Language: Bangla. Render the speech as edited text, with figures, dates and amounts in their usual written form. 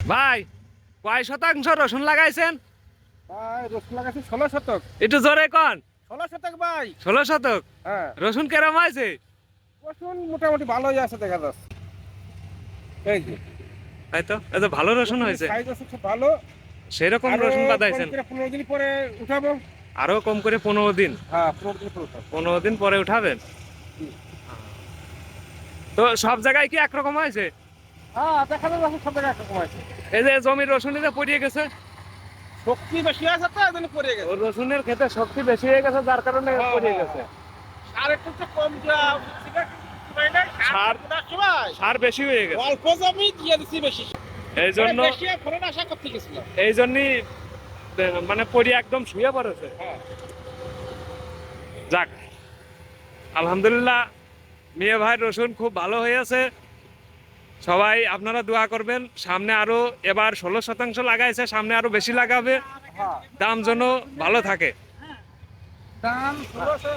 ভাই কয় শতাংশ রসুন লাগাইছেন? ভাই রসুন লাগাইছি 16 শতক। একটু জোরে কন। 16 শতক ভাই। 16 শতক। হ্যাঁ রসুন কেরম হয়েছে? রসুন মোটামুটি ভালোই আছে দেখা যাচ্ছে। এই যে তাই তো এই তো ভালো রসুন হয়েছে। সাইজ আছে খুব ভালো। সেরকম আরো রসুন কম বাদাইছেন? করে 15 দিন পরে উঠাবো। আরো কম করে 15 দিন। হ্যাঁ 15 দিন পরে উঠাবো। 15 দিন পরে উঠাবেন। তো সব জায়গায় কি একরকম হয়েছে? হ্যাঁ দেখা যাবে রসুন সব জায়গায় একরকম আছে। এই যে জমির রসুন যে পড়িয়ে গেছে, শক্তি বেশি আছে তো এজন্য পড়ে গেছে। ওর রসুনের ক্ষেতে শক্তি বেশি হয়ে গেছে যার কারণে হ্যাঁ, পড়িয়ে হ্যাঁ, গেছে। আর একটু তো কম দেওয়া উচিত না। সার- সময় সার বেশি হয়ে গেছে। অল্প জমি দিয়ে দিছি বেশি। এই জন্য বেশি ফলন আশা করতে গেছিলাম। এই জন্যই মানে পড়ি একদম শুয়ে পড়েছে। হ্যাঁ যাক আলহামদুলিল্লাহ, মিয়া ভাই রসুন খুব ভালো হয়েছে। সবাই আপনারা দোয়া করবেন, সামনে আরো এবার 16% লাগাইছে, সামনে আরো বেশি লাগাবে, হ্যাঁ দাম যেন ভালো থাকে। দাম 1600